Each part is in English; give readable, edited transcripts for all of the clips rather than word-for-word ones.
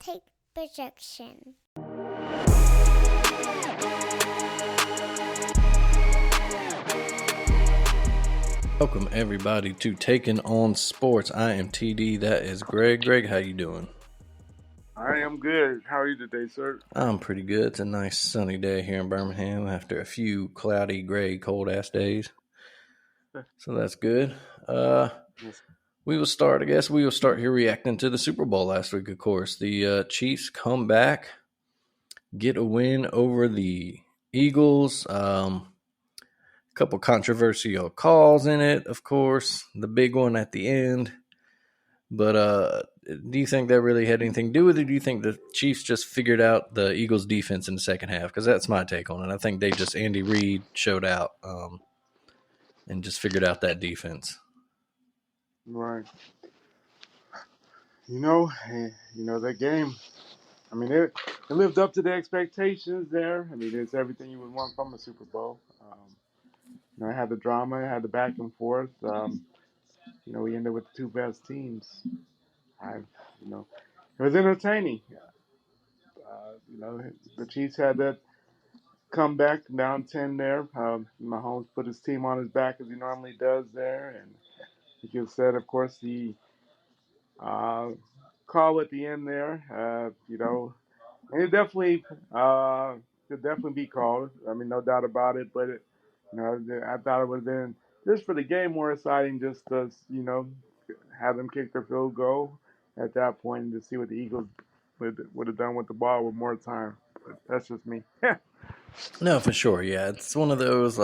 take projection. Welcome everybody to Taking on Sports. I am TD. That is Greg. Greg, how you doing? I am good. How are you today, sir? I'm pretty good. It's a nice sunny day here in Birmingham after a few cloudy, gray, cold ass days. So that's good. Yes. We will start here reacting to the Super Bowl last week, of course. The Chiefs come back, get a win over the Eagles. Couple controversial calls in it, of course. The big one at the end. But do you think that really had anything to do with it? Do you think the Chiefs just figured out the Eagles' defense in the second half? Because that's my take on it. I think Andy Reid showed out and just figured out that defense. Right. That game. I mean, it lived up to the expectations there. I mean, it's everything you would want from a Super Bowl. It had the drama, it had the back and forth. We ended with the two best teams. It was entertaining. The Chiefs had that comeback down 10 there. Mahomes put his team on his back as he normally does there, and like you said, of course, the call at the end there. And it definitely could definitely be called. I mean, no doubt about it. But I thought it would have been just for the game more exciting, just to have them kick their field goal at that point and to see what the Eagles would have done with the ball with more time. But that's just me. No, for sure. Yeah, it's one of those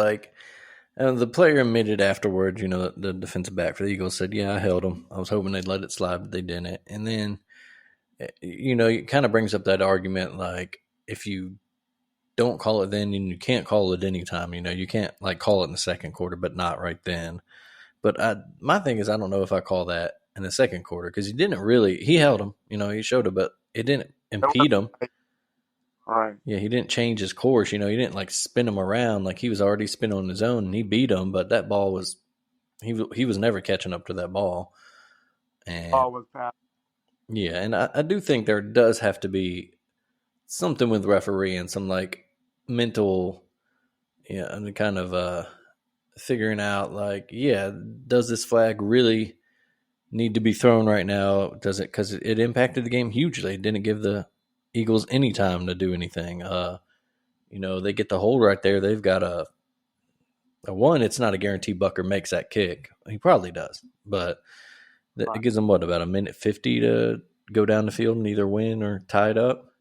the player admitted afterwards, the defensive back for the Eagles said, yeah, I held them. I was hoping they'd let it slide, but they didn't. And then, it kind of brings up that argument, like, if you don't call it then, and you can't call it any time, you can't, call it in the second quarter, but not right then. But my thing is, I don't know if I call that in the second quarter, because he held him, he showed it, but it didn't impede him. All right. Yeah, he didn't change his course. He didn't spin him around like he was already spinning on his own, and he beat him. But that ball was he was never catching up to that ball. And ball was passed. Yeah, and I do think there does have to be something with referee and some mental, and kind of figuring out does this flag really need to be thrown right now? Does it, because it impacted the game hugely? It didn't give the Eagles any time to do anything. They get the hold right there. They've got a one. It's not a guarantee Bucker makes that kick. He probably does, but it gives them about a minute 50 to go down the field and either win or tie it up.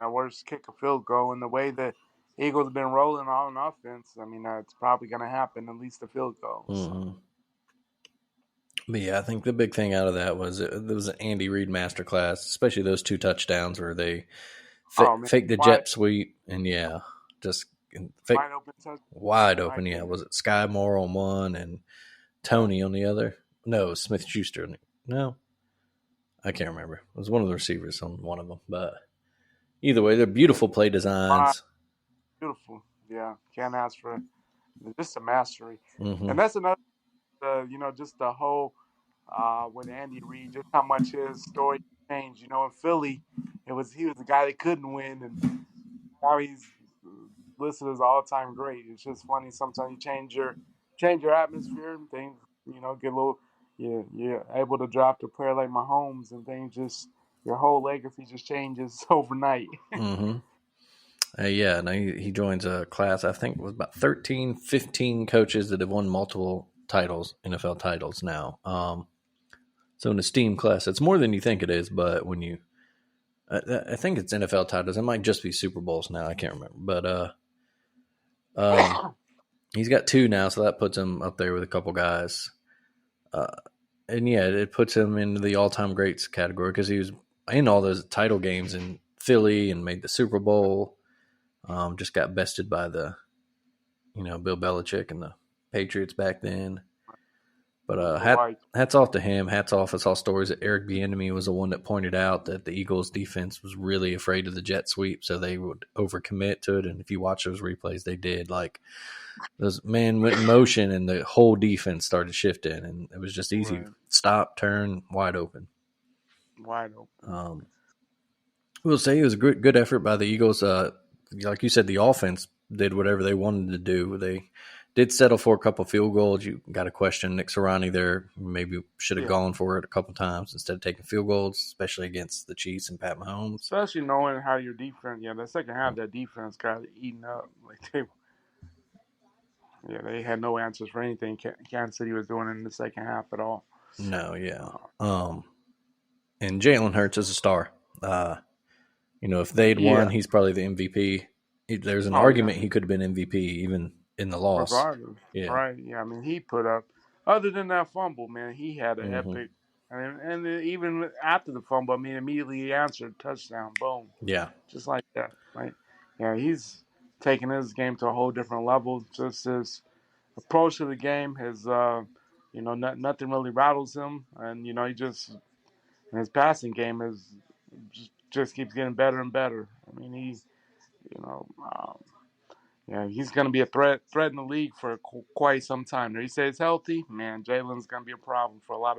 Now, worst kick a field goal, and the way that Eagles have been rolling on offense, I mean, it's probably going to happen, at least a field goal. Mm-hmm. But yeah, I think the big thing out of that was there was an Andy Reid masterclass, especially those two touchdowns where they faked the jet sweep, and just fake, wide open. Yeah, was it Sky Moore on one and Tony on the other? No, Smith Schuster. No, I can't remember. It was one of the receivers on one of them. But either way, they're beautiful play designs. Beautiful, yeah. Can't ask for just a mastery, mm-hmm. And that's another. Just the whole with Andy Reid, just how much his story changed. In Philly, he was the guy that couldn't win, and now he's listed as all-time great. It's just funny. Sometimes you change your atmosphere and things. Get a little. You're able to draft a player like Mahomes, and things just your whole legacy just changes overnight. Mm-hmm. Yeah, now he joins a class. I think it was about 13, 15 coaches that have won multiple titles, NFL titles now. So an esteemed class. It's more than you think it is, but when you, I think it's NFL titles. It might just be Super Bowls now. I can't remember, but he's got 2 now, so that puts him up there with a couple guys. And yeah, it puts him into the all-time greats category because he was in all those title games in Philly and made the Super Bowl. Just got bested by the, Bill Belichick and the Patriots back then. But hats off to him. Hats off. I saw stories that Eric Bieniemy was the one that pointed out that the Eagles' defense was really afraid of the jet sweep, so they would overcommit to it. And if you watch those replays, they did. Those men went in motion, and the whole defense started shifting, and it was just easy. Right. Stop, turn, wide open. Wide open. We'll say it was a good effort by the Eagles. Like you said, the offense did whatever they wanted to do. They did settle for a couple field goals. You got to question Nick Sirianni there. Maybe should have Yeah, gone for it a couple times instead of taking field goals, especially against the Chiefs and Pat Mahomes. especially knowing how your defense. Yeah, the second half, that defense got eaten up. Like they had no answers for anything Kansas City was doing in the second half at all. No, yeah. Uh, And Jalen Hurts is a star. If they'd won, yeah. he's probably the MVP. There's an Oh yeah. argument he could have been MVP even in the loss. Regardless, Yeah. right? Yeah. I mean, he put up. Other than that fumble, man, he had an Hmm. epic. And even after the fumble, I mean, immediately he answered touchdown, boom, Yeah. just like that. Like, yeah, he's taking his game to a whole different level. Just his approach to the game, nothing really rattles him, and he just his passing game is just keeps getting better and better. I mean, you know, um, yeah, he's going to be a threat in the league for quite some time. He says healthy, man. Jalen's going to be a problem for a lot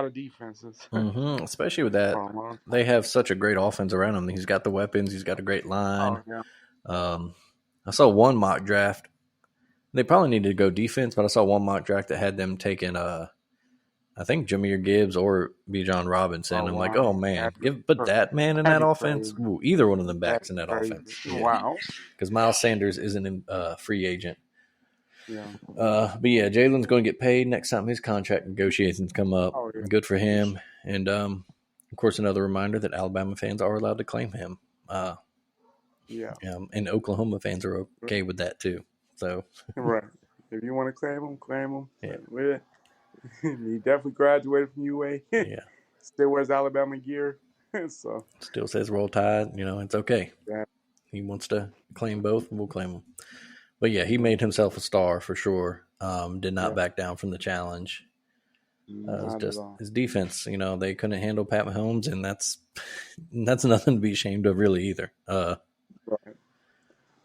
of defenses Especially with that, for a long they time. have such a great offense around him. He's got the weapons. He's got a great line. Oh yeah, Um, I saw one mock draft. They probably needed to go defense, but I saw one mock draft that had them taking I think Jameer Gibbs or Bijan Robinson. oh I'm like, wow, oh man, put that man in that that'd be offense. crazy. Ooh, either one of them That'd backs in be that crazy. offense. Yeah, Wow. because Miles Sanders isn't a free agent. Yeah. But yeah, Jalen's going to get paid next time his contract negotiations come up. Oh yeah. Good for him. And of course, another reminder that Alabama fans are allowed to claim him. Yeah. And Oklahoma fans are okay with that too. So Right. If you want to claim him, claim him. yeah, But he definitely graduated from UA. yeah. Still wears Alabama gear. So Still says Roll Tide. It's okay. yeah. He wants to claim both. We'll claim him. But yeah, he made himself a star for sure. Did not Yeah. back down from the challenge. It's Not at just all. his defense. They couldn't handle Pat Mahomes, and that's nothing to be ashamed of, really, either. Right.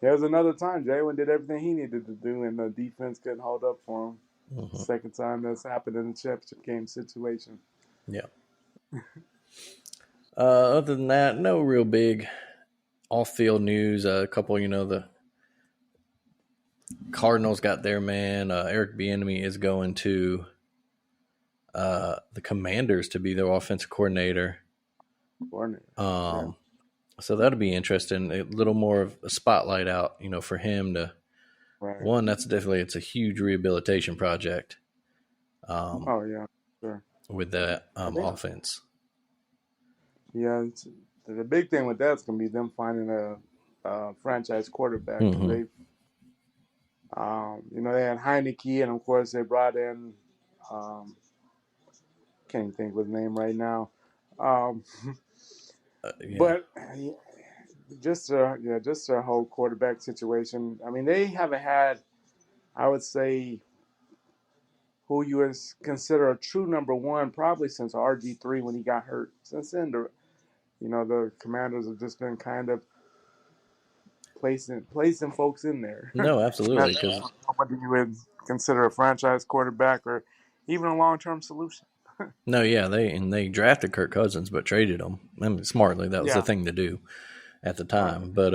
There was another time Jalen did everything he needed to do, and the defense couldn't hold up for him. Mhm. Second time that's happened in the championship game situation. Yeah. Other than that, no real big off-field news. A couple, the Cardinals got their man. Eric Bieniemy is going to the Commanders to be their offensive coordinator. Yeah. So that'll be interesting. A little more of a spotlight out, for him to. Right. One, it's a huge rehabilitation project. Oh yeah, sure. With that offense. Yeah, the big thing with that's gonna be them finding a franchise quarterback. Mhm. They, they had Heineke, and of course they brought in, can't even think of his name right now. Yeah. But just their whole quarterback situation. I mean, they haven't had, I would say, who you would consider a true number one probably since RG3 when he got hurt. Since then, the Commanders have just been kind of placing folks in there. No, absolutely. Because What do you would consider a franchise quarterback or even a long-term solution? no, yeah, they drafted Kirk Cousins but traded him. I mean, smartly. That was the thing to do at the time. But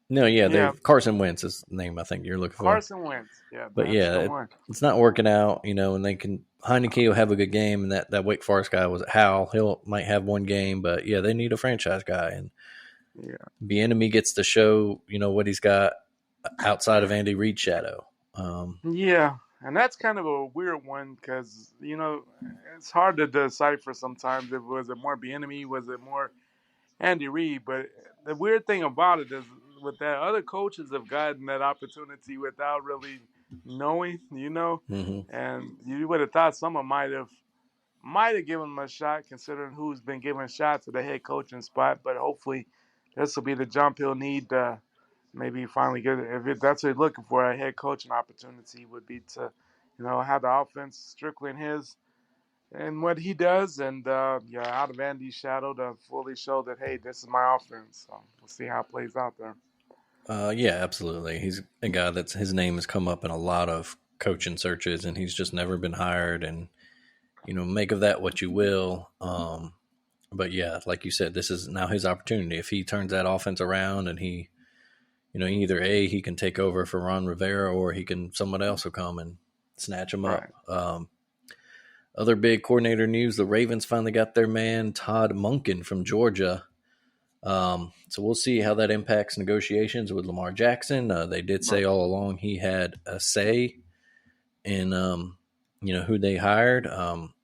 no, yeah, Carson Wentz is the name I think you're looking for. Carson Wentz, yeah. But yeah, it's not working out, and they can. Heineke will have a good game, and that Wake Forest guy was Howell. Might have one game, but yeah, they need a franchise guy, and Bieniemy gets to show what he's got outside of Andy Reid's shadow. Yeah, and that's kind of a weird one because it's hard to decipher sometimes. If was it more Bieniemy, was it more Andy Reid? But the weird thing about it is, with that, other coaches have gotten that opportunity without really knowing, Mm-hmm. and you would have thought someone might have given him a shot, considering who's been given shots at the head coaching spot. But hopefully, this will be the jump he'll need to maybe finally get it. If that's what he's looking for, a head coaching opportunity would be to, have the offense strictly in his and what he does, and out of Andy's shadow to fully show that, hey, this is my offense. So we'll see how it plays out there. Yeah, absolutely. He's a guy his name has come up in a lot of coaching searches, and he's just never been hired. And make of that what you will. But yeah, like you said, this is now his opportunity. If he turns that offense around and he, either he can take over for Ron Rivera, or someone else will come and snatch him up. Right. Other big coordinator news: the Ravens finally got their man Todd Monken from Georgia. So we'll see how that impacts negotiations with Lamar Jackson. They did say all along he had a say in who they hired.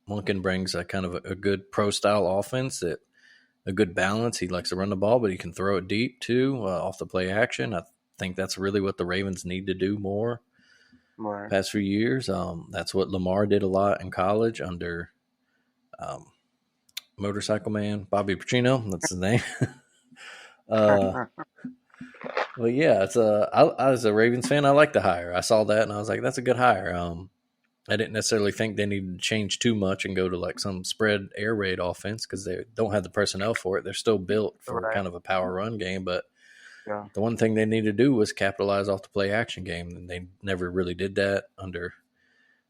Monken brings a kind of a good pro style offense, that a good balance. He likes to run the ball, but he can throw it deep too, off the play action. I think that's really what the Ravens need to do more. Right. Past few years, that's what Lamar did a lot in college under Motorcycle Man Bobby Petrino. That's his name. Well, yeah, I, as a Ravens fan, I like the hire. I saw that and I was like, that's a good hire. I didn't necessarily think they needed to change too much and go to like some spread air raid offense, because they don't have the personnel for it. They're still built for Right. kind of a power run game, but Yeah. the one thing they need to do was capitalize off the play action game, and they never really did that under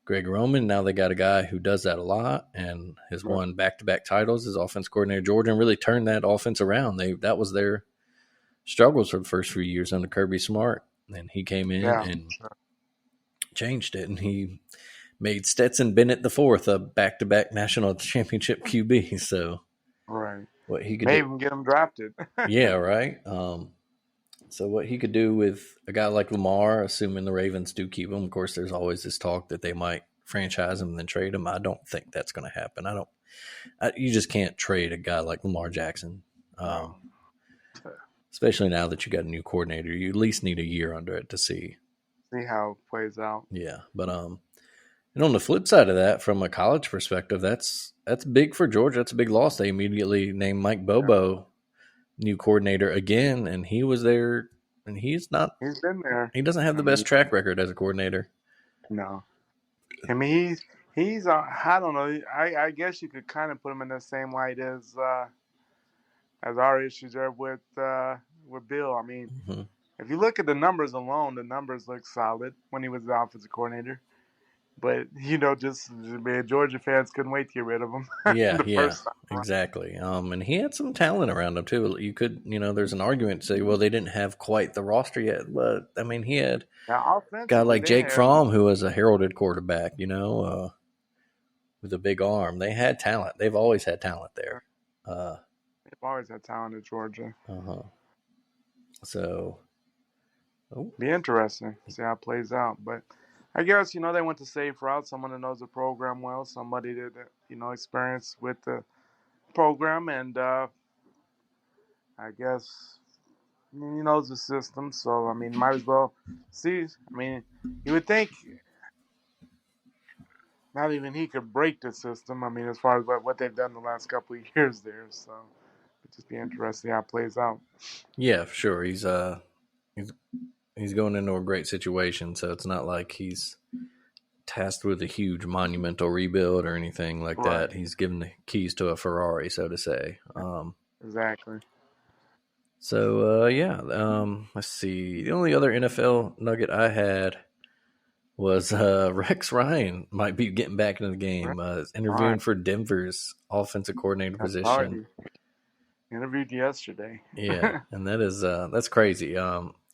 Greg Roman. Now they got a guy who does that a lot and has won back-to-back titles as offense coordinator at Georgia, and really turned that offense around. That was their struggles for the first few years under Kirby Smart, and he came in and changed it, and he made Stetson Bennett IV a back-to-back national championship QB. So Right. what he could May do, even get him drafted. yeah, right. So what he could do with a guy like Lamar, assuming the Ravens do keep him. Of course, there's always this talk that they might franchise him and then trade him. I don't think that's going to happen. You just can't trade a guy like Lamar Jackson. Especially now that you got a new coordinator. You at least need a year under it to see how it plays out. Yeah. But and on the flip side of that, from a college perspective, that's big for Georgia. That's a big loss. They immediately named Mike Bobo new coordinator again, and he was there, and he's been there. He doesn't have the best track record as a coordinator. No. I mean, he's I don't know. I guess you could kind of put him in the same light as our issues there with Bill. I mean, if you look at the numbers alone, the numbers look solid when he was the offensive coordinator. But Georgia fans couldn't wait to get rid of him. Yeah, exactly. And he had some talent around him too. You could, there's an argument to say, well, they didn't have quite the roster yet, but I mean, he had a guy like Jake Fromm, who was a heralded quarterback, with a big arm. They had talent. They've always had talent there. They've always had talent at Georgia. So, be interesting to see how it plays out, but. I guess, they went the safe route. Someone that knows the program well, somebody that, experienced with the program, and I guess he knows the system. So, I mean, might as well see. I mean, you would think not even he could break the system. I mean, as far as what they've done the last couple of years there. So, it'd just be interesting how it plays out. Yeah, for sure. He's going into a great situation, so it's not like he's tasked with a huge monumental rebuild or anything like that. He's given the keys to a Ferrari, so to say. Exactly. So, let's see. The only other NFL nugget I had was Rex Ryan might be getting back into the game. Interviewing for Denver's offensive coordinator position. Interviewed yesterday. Yeah, and that's crazy.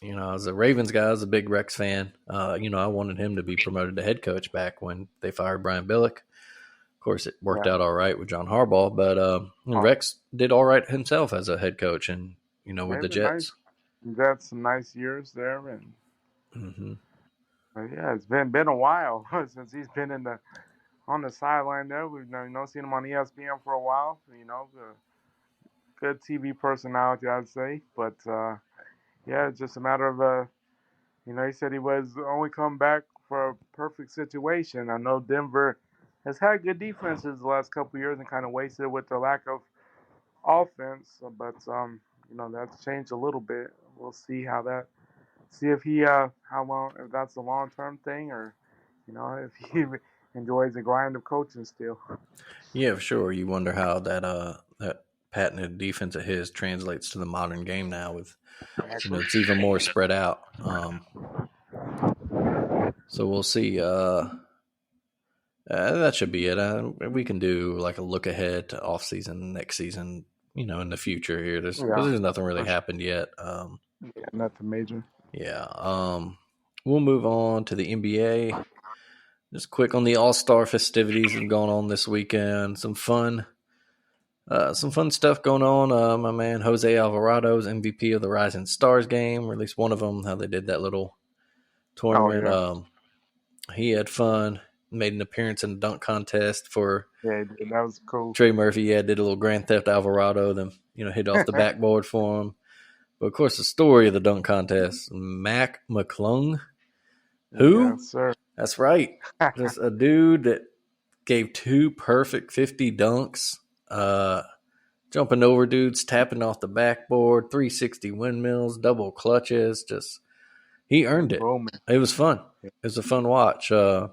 As a Ravens guy, I was a big Rex fan. I wanted him to be promoted to head coach back when they fired Brian Billick. Of course, it worked out all right with John Harbaugh, but Rex did all right himself as a head coach, and with the Jets. He's had some nice years there, and but yeah, it's been a while since he's been on the sideline there. We've seen him on ESPN for a while. Good TV personality, I'd say, but. Yeah, it's just a matter of, he said he was only come back for a perfect situation. I know Denver has had good defenses the last couple of years and kind of wasted it with the lack of offense, but, that's changed a little bit. We'll see if that's a long-term thing, or, if he enjoys the grind of coaching still. Yeah, for sure. You wonder how that patented defense of his translates to the modern game now with, it's even more spread out. So we'll see. That should be it. We can do like a look ahead to off season next season. In the future here, because Yeah, there's nothing really for sure. happened yet. Yeah, nothing major. Yeah. We'll move on to the NBA. Just quick on the All Star festivities that have gone on this weekend. Some fun stuff going on. My man Jose Alvarado's MVP of the Rising Stars game, or at least one of them. How they did that little Oh tournament. yeah, He had fun. Made an appearance in the dunk contest for yeah, that was cool. Trey Murphy. Yeah, did a little Grand Theft Alvarado. Then hit off the backboard for him. But of course, the story of the dunk contest: Mac McClung. Who? Yes, sir. That's right. Just a dude that gave two perfect 50 dunks. Jumping over dudes, tapping off the backboard, 360 windmills, double clutches. Just he earned it. Boom. It was fun. It was a fun watch. I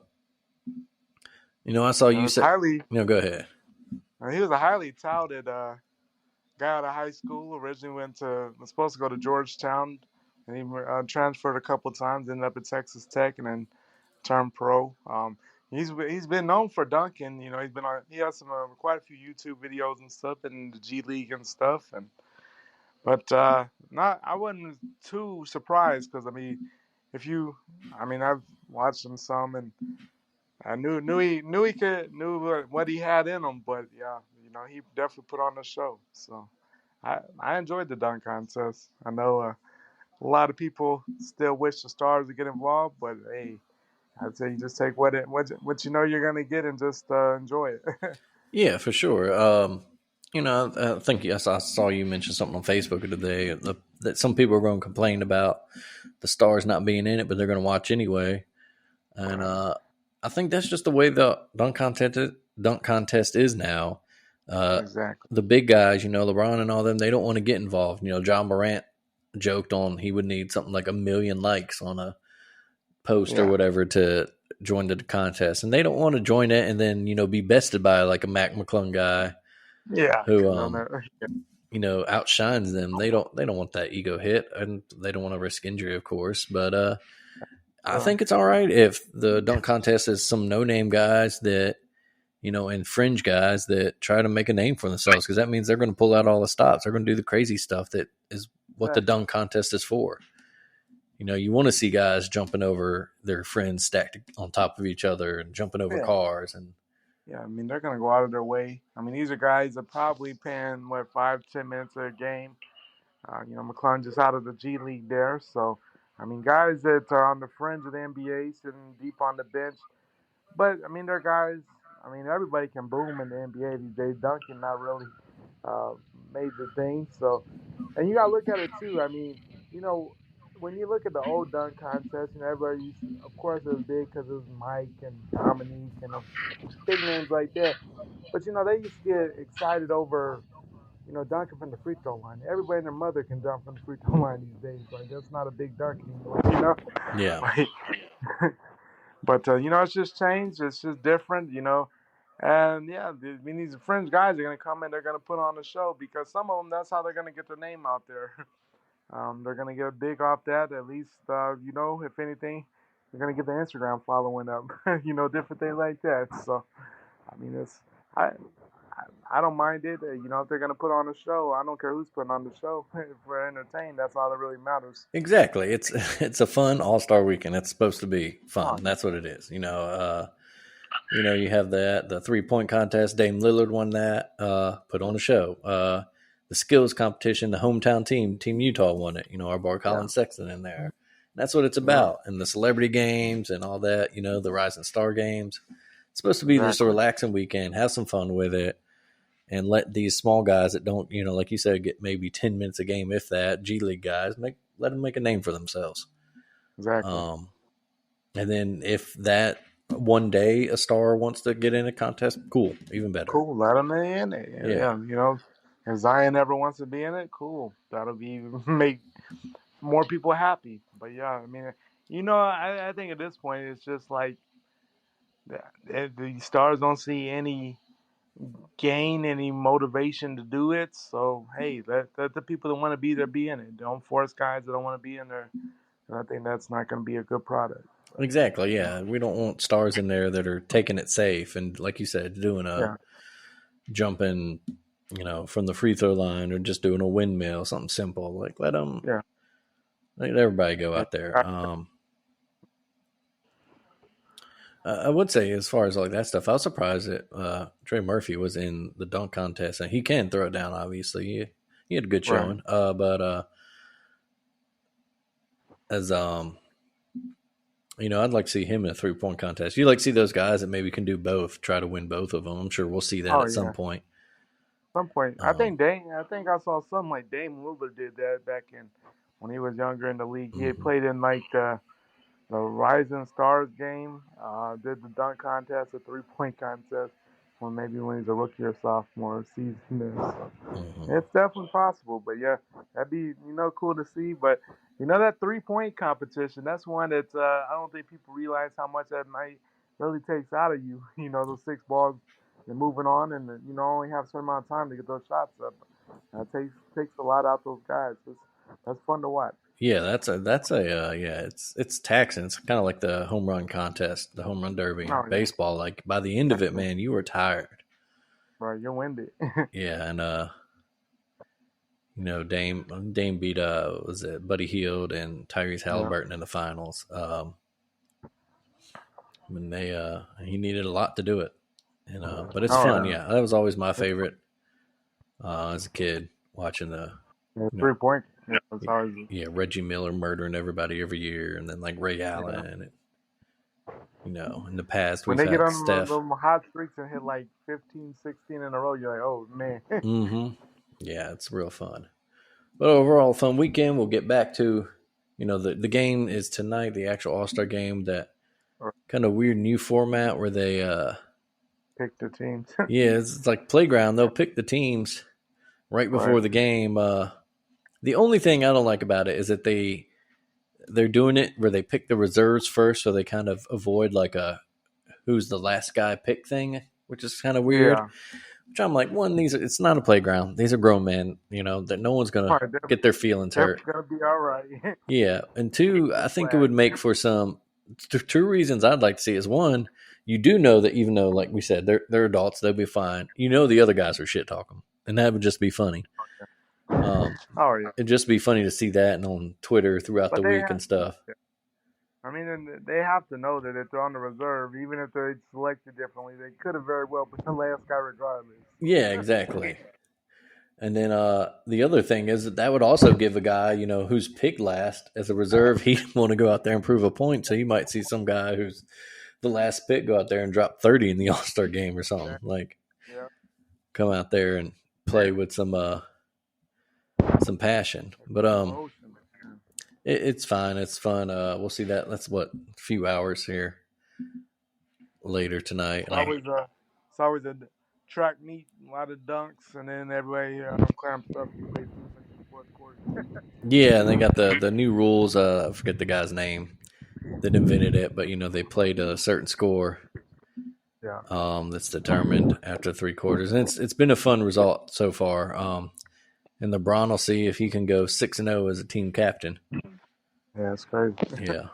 saw It you was say. highly. Go ahead. He was a highly touted guy out of high school. Originally was supposed to go to Georgetown, and he transferred a couple times. Ended up at Texas Tech, and then turned pro. He's been known for dunking. He has some quite a few YouTube videos and stuff in the G League and stuff. But not I wasn't too surprised because I've watched him some and I knew what he had in him. But yeah, he definitely put on a show. So I enjoyed the dunk contest. I know a lot of people still wish the stars would get involved, but hey. I'd say you just take what you know you're gonna get and just enjoy it. Yeah, for sure. I think yes, I saw you mention something on Facebook today that some people are going to complain about the stars not being in it, but they're going to watch anyway. And Right. I think that's just the way the dunk contest is now. Exactly. The big guys, LeBron and all them, they don't want to get involved. John Morant joked on he would need something like 1 million likes on a post or Yeah. whatever to join the contest, and they don't want to join it and then be bested by like a Mac McClung guy Yeah. who outshines them. They don't want that ego hit, and they don't want to risk injury, of course. But I Sure. think it's all right if the dunk contest is some no name guys that and fringe guys that try to make a name for themselves, because that means they're going to pull out all the stops. They're going to do the crazy stuff that is what the Exactly. dunk contest is for. You want to see guys jumping over their friends stacked on top of each other and jumping over Yeah. cars. And Yeah. They're gonna go out of their way. These are guys that probably paying 5-10 minutes a game. McClung just out of the G League there, so guys that are on the fringe of the NBA, sitting deep on the bench. But they're guys. Everybody can boom in the NBA these days. Dunking not really uh, major thing. So, and you gotta look at it too. You know, when you look at the old dunk contest, everybody used, of course, it was big because it was Mike and Dominique and big names like that. But they used to get excited over dunking from the free throw line. Everybody and their mother can dunk from the free throw line these days. Like that's not a big dunk anymore. yeah, Like, but it's just changed. It's just different. And yeah, these fringe guys are gonna come in. They're gonna put on a show because some of them that's how they're gonna get their name out there. They're gonna get big off that. At least if anything, they're gonna get the Instagram following up. Different things like that. So it's I I don't mind it. If they're gonna put on a show, I don't care who's putting on the show. If we're entertained, that's all that really matters. exactly. It's a fun All-Star weekend. It's supposed to be Oh, fun. That's what it is. You have the 3-point contest. Dame Lillard won that. Put on a show. The skills competition. The hometown team Utah won it. Our boy yeah, Colin Sexton in there. And that's what it's yeah, about. And the celebrity games and all that. The Rising Star games. It's supposed to be just a exactly. relaxing weekend. Have some fun with it. And let these small guys that don't, like you said, get maybe 10 minutes a game, if that, G League guys, let them make a name for themselves. Exactly. Um, and then if that one day a star wants to get in a contest, cool, even better. Cool. Let them in. Yeah, Yeah, if Zion ever wants to be in it, cool. That'll be make more people happy. But yeah, I think at this point it's just like the stars don't see any gain, any motivation to do it. So hey, let the people that want to be there be in it. Don't force guys that don't want to be in there. And I think that's not going to be a good product. Exactly. Yeah, we don't want stars in there that are taking it safe and, like you said, doing a Yeah, jumping, from the free throw line or just doing a windmill, something simple. Like yeah. let everybody go And out there. I would say, as far as like that stuff, I was surprised that Trey Murphy was in the dunk contest, and he can throw it down. Obviously, he had a good right. showing. But as I'd like to see him in a 3-point contest. You like to see those guys that maybe can do both, try to win both of them. I'm sure we'll see that Oh at some yeah. point. Some point, Um, I think I saw something like Dame Lillard did that back in when he was younger in the league. He had mhm. played in like the Rising Stars game. Did the dunk contest, a 3-point contest, when he's a rookie or sophomore season. So Mhm. it's definitely possible. But yeah, that'd be cool to see. But that 3-point competition, that's one that I don't think people realize how much that might really takes out of you. Those 6 balls, and moving on, and only have a certain amount of time to get those shots up. That takes a lot out those guys. That's fun to watch. Yeah, that's a yeah. It's taxing. It's kind of like the home run contest, the home run derby in Oh yeah, baseball. Like by the end of it, man, you were tired. right. You're winded. Yeah, and Dame beat was it Buddy Hield and Tyrese Yeah. Halliburton in the finals. And he needed a lot to do it, and but it's Oh fun. yeah. Yeah, that was always my favorite as a kid watching the Yeah, you know 3-point. Yeah, it's always. yeah Reggie Miller murdering everybody every year, and then like Ray Yeah. Allen. And, in the past When we've they get had on Steph. them hot streaks and hit like 15, 16 in a row, you're like, oh man. Hmm. Yeah, it's real fun. But overall, fun weekend. We'll get back to, the game is tonight, the actual All Star game. That Or kind of weird new format where they, pick the teams. yeah, it's like playground. They'll pick the teams right Right. before the game. The only thing I don't like about it is that they're doing it where they pick the reserves first, so they kind of avoid like a who's the last guy pick thing, which is kind of weird. Yeah. Which I'm like, one, it's not a playground. These are grown men, that no one's All gonna right, get their feelings they're hurt. gonna be all right. Yeah, and two, I think it Flag. would make for some two reasons I'd like to see is one, you do know that even though, like we said, they're adults, they'll be fine. The other guys are shit talking, and that would just be funny. Oh yeah. It'd just be funny to see that and on Twitter throughout But the they week have. and stuff. I mean, and they have to know that if they're on the reserve, even if they're selected differently, they could have very well been the last guy regardless. Yeah, exactly. And then the other thing is that would also give a guy, who's picked last as a reserve, he'd want to go out there and prove a point. So you might see some guy who's the last pick go out there and drop 30 in the All Star game or something. Like Yeah. come out there and play with some passion. But Emotion. it's fine. It's fun. We'll see that. That's what a few hours here later tonight. It's always a track meet, a lot of dunks, and then everybody clamps up and plays like the fourth quarter. Yeah, and they got the new rules. I forget the guy's name that invented it, but they played a certain score Yeah. that's determined after 3 quarters, and it's been a fun result so far. And LeBron will see if he can go 6-0 as a team captain. Yeah, it's crazy. Yeah.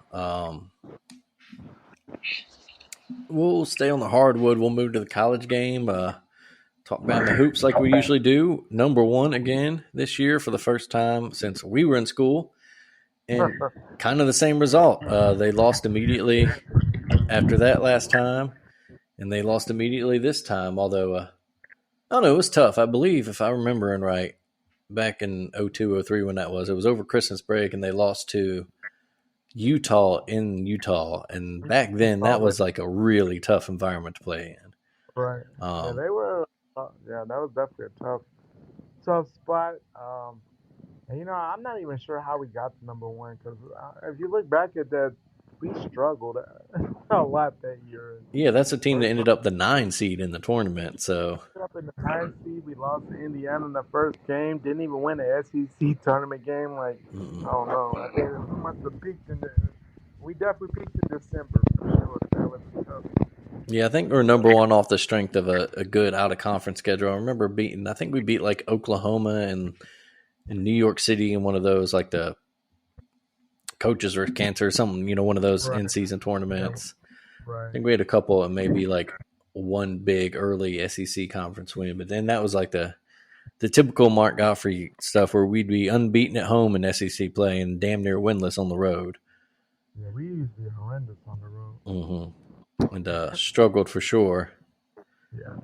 We'll stay on the hardwood. We'll move to the college game. Talk about the hoops like we usually do. Number one again this year for the first time since we were in school, and kind of the same result. They lost immediately after that last time, and they lost immediately this time. Although I don't know, it was tough. I believe if I'm remembering right, back in 02, 03 when that was, it was over Christmas break, and they lost to Utah in Utah, and back then that was like a really tough environment to play in. Right. Yeah, they were. Yeah, that was definitely a tough spot. And I'm not even sure how we got to number one because if you look back at that, we struggled a lot that year. Yeah, that's a team that ended up the 9 seed in the tournament. So Up in the 9th seed, we lost to Indiana in the first game. Didn't even win the SEC tournament game. Like, I don't know. I think we must have peaked we definitely peaked in December for sure. That was tough. yeah, I think we're number one off the strength of a good out of conference schedule. I remember I think we beat like Oklahoma and New York City in one of those, like the coaches or cancer or something, one of those Right. in-season tournaments. I Right. think we had a couple of maybe like one big early SEC conference win, but then that was like the typical Mark Gottfried stuff where we'd be unbeaten at home in SEC play and damn near winless on the road. Yeah, we used to be horrendous on the road. Mm-hmm. And struggled for sure. Yeah.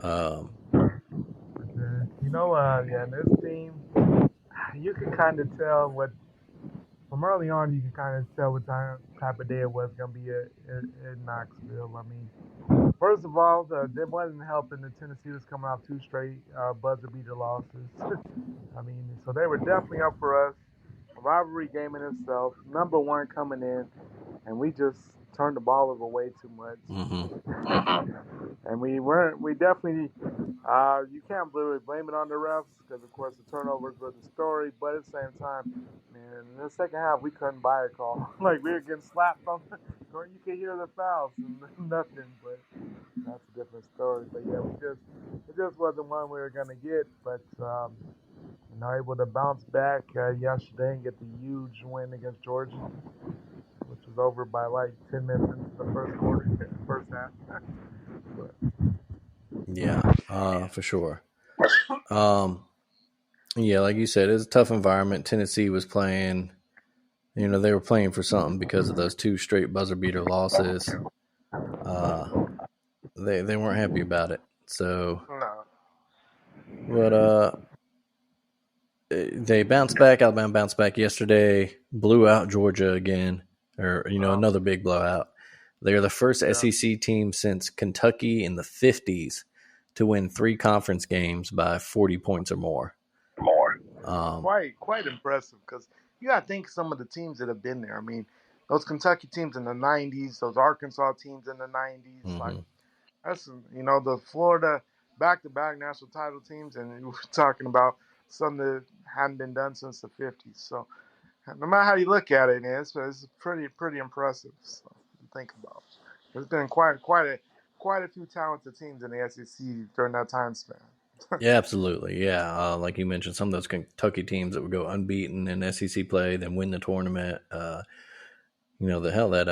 Um, Yeah, this team, you can kind of tell from early on, you can kind of tell what type of day it was going to be in Knoxville. I mean, first of all, it wasn't helping that Tennessee was coming off 2 straight buzzer beater losses. I mean, so they were definitely up for us. A rivalry game in itself. Number 1 coming in, and we just turned the ball over way too much. mm-hmm. And we definitely, you can't really blame it on the refs because, of course, the turnovers were the story. But at the same time, man, in the second half, we couldn't buy a call. Like, we were getting slapped on, or you could hear the fouls and nothing. But that's a different story. But yeah, it just wasn't one we were gonna get. But able to bounce back yesterday and get the huge win against Georgia, which was over by like 10 minutes into the first half. But, Yeah, for sure. Yeah, like you said, it's a tough environment. Tennessee was playing, they were playing for something because of those 2 straight buzzer beater losses. They weren't happy about it. So, but they bounced back. Alabama bounced back yesterday, blew out Georgia again, or another big blowout. They are the first SEC team since Kentucky in the 50s to win 3 conference games by 40 points or more. Quite impressive because you got to think some of the teams that have been there. I mean, those Kentucky teams in the 90s, those Arkansas teams in the 90s, Mm-hmm. like that's the Florida back-to-back national title teams, and we're talking about something that hadn't been done since the 50s. So no matter how you look at it, it's pretty impressive. So think about it. There's been quite a few talented teams in the SEC during that time span. Yeah, absolutely. Yeah, like you mentioned, some of those Kentucky teams that would go unbeaten in SEC play, then win the tournament. The hell that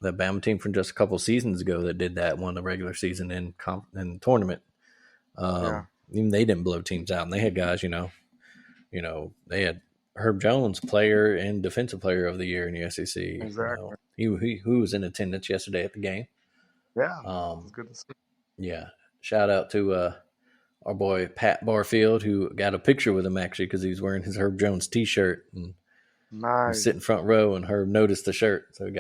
Bama team from just a couple seasons ago that did that, won the regular season and tournament. Even they didn't blow teams out, and they had guys. They had Herb Jones, player and defensive player of the year in the SEC. Exactly. He was in attendance yesterday at the game. Yeah, it's good to see. Yeah, shout out to our boy Pat Barfield, who got a picture with him actually because he was wearing his Herb Jones T-shirt and was sitting front row, and Herb noticed the shirt, so he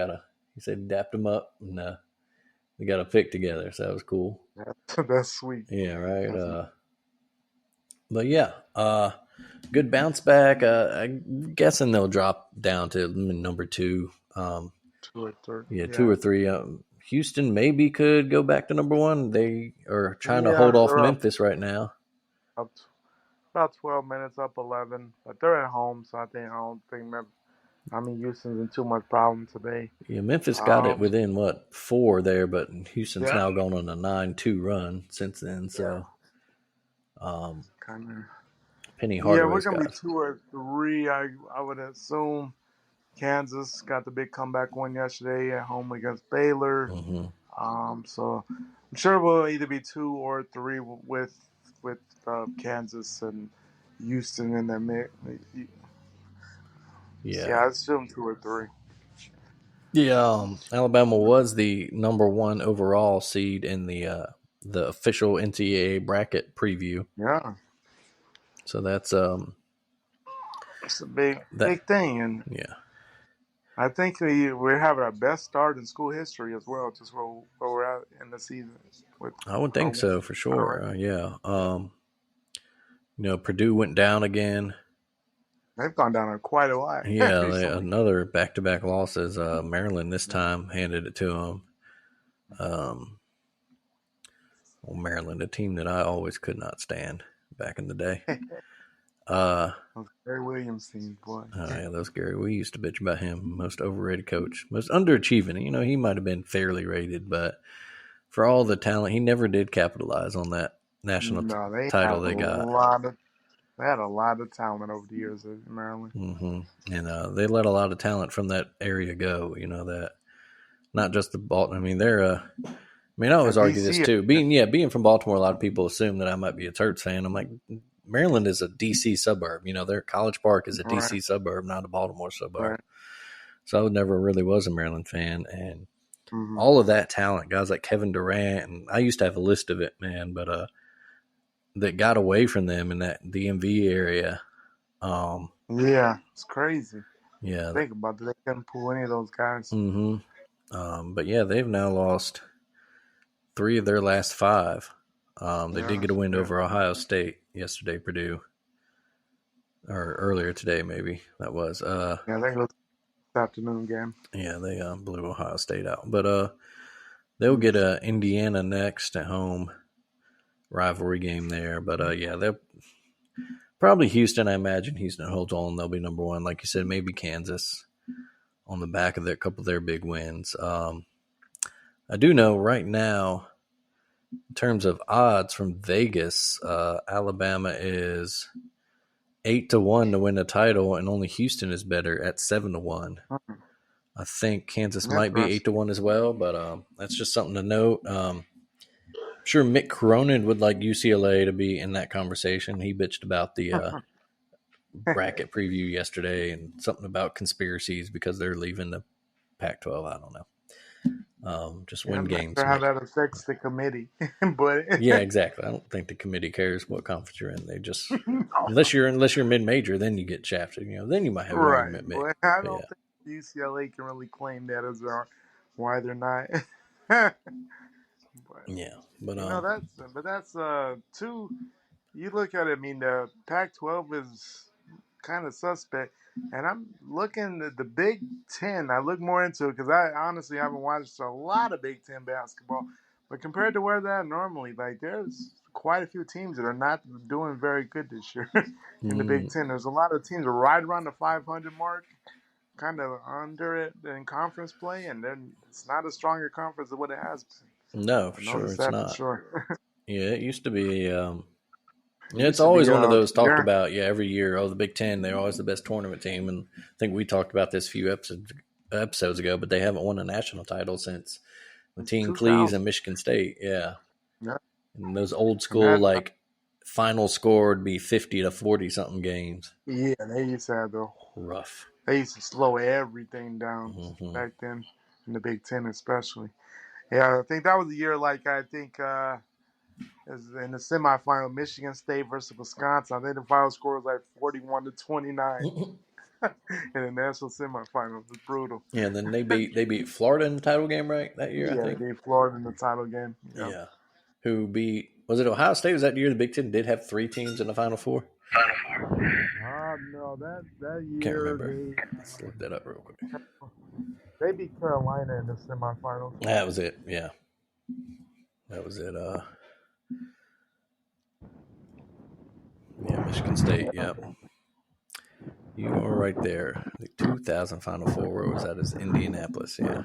said he dapped him up, and they got a pic together, so that was cool. That's sweet. Yeah, right. But yeah, good bounce back. I'm guessing they'll drop down to number 2. 2 or 3. Yeah, 2 or 3. Houston maybe could go back to number 1. They are trying to hold off Memphis right now. Up about 12 minutes, up 11, but they're at home, so I don't think Houston's in too much problem today. Yeah, Memphis got it within 4 there, but Houston's now gone on a 9-2 run since then. So, kind of Penny Hardaway. Yeah, we're gonna be 2 or 3. I would assume. Kansas got the big comeback win yesterday at home against Baylor. Mm-hmm. So I'm sure we'll either be 2 or 3 with Kansas and Houston in that mix. Yeah, I assume 2 or 3. Yeah, Alabama was the number 1 overall seed in the official NCAA bracket preview. Yeah. So that's it's a big thing, and yeah, I think we're having our best start in school history as well, just where we're at in the season. I would think so for sure. Yeah. Purdue went down again. They've gone down quite a lot. Yeah, another back-to-back losses. Maryland this time handed it to them. Maryland, a team that I always could not stand back in the day. Gary Williams team, boy. Yeah, those Gary. We used to bitch about him. Most overrated coach, most underachieving. He might have been fairly rated, but for all the talent, he never did capitalize on that national title they got. They had a lot of talent over the years at Maryland. And they let a lot of talent from that area go. That not just the Baltimore. I mean, I Yeah, always argue this DC. too. Being from Baltimore, a lot of people assume that I might be a Terps fan. I'm like, Maryland is a DC suburb. Their College Park is a Right, DC suburb, not a Baltimore suburb. right. So I never really was a Maryland fan. And Mm-hmm. all of that talent, guys like Kevin Durant, and I used to have a list of it, man, but that got away from them in that DMV area. Yeah, it's crazy. Yeah. Think about it. They couldn't pull any of those guys. But yeah, they've now lost 3 of their last 5. They did get a win over Ohio State yesterday, Purdue, or earlier today, maybe that was. Yeah, I think it was this afternoon game. Yeah, they blew Ohio State out, but they'll get Indiana next at home, rivalry game there. But yeah, they'll probably Houston. I imagine Houston holds on; they'll be number 1, like you said. Maybe Kansas on the back of a couple of their big wins. I do know right now, in terms of odds from Vegas, Alabama is 8-1 to win the title, and only Houston is better at 7-1. I think Kansas might be 8-1 as well, but that's just something to note. I'm sure Mick Cronin would like UCLA to be in that conversation. He bitched about the bracket preview yesterday and something about conspiracies because they're leaving the Pac-12. I don't know. Just win games. I'm not sure how that affects the committee, but yeah, exactly. I don't think the committee cares what conference you're in. They just unless you're mid-major, then you get shafted. Then you might have an argument. But I don't think UCLA can really claim that as why they're not. But, yeah, but that's two. You look at it. I mean, the Pac-12 is kind of suspect, and I'm looking at the Big Ten. I look more into it because I honestly haven't watched a lot of Big Ten basketball. But compared to where they're at normally, like there's quite a few teams that are not doing very good this year in the Big Ten. There's a lot of teams right around the 500 mark, kind of under it in conference play, and then it's not a stronger conference than what it has been. No, for sure, it's not. Sure. Yeah, it used to be. It's always one of those talked about. Yeah, every year. Oh, the Big Ten, they're always the best tournament team, and I think we talked about this a few episodes ago. But they haven't won a national title since the team Cleese and Michigan State. Yeah, and those old school like final score would be 50 to 40 something games. Yeah, they used to have the rough. They used to slow everything down back then in the Big Ten, especially. Yeah, I think that was the year. Like I think. In the semifinal, Michigan State versus Wisconsin. I think the final score was like 41-29 in the national semifinal. It was brutal. Yeah, and then they beat Florida in the title game, right? That year, I think. They beat Florida in the title game. Yeah. Who beat? Was it Ohio State? Was that year the Big Ten did have 3 teams in the Final Four? No, that year. Can't remember. Let's look that up real quick. They beat Carolina in the semifinals. That was it. Yeah, that was it. Yeah, Michigan State. Yep. You are right there. The 2000 Final Four. Where was that? Is Indianapolis. Yeah.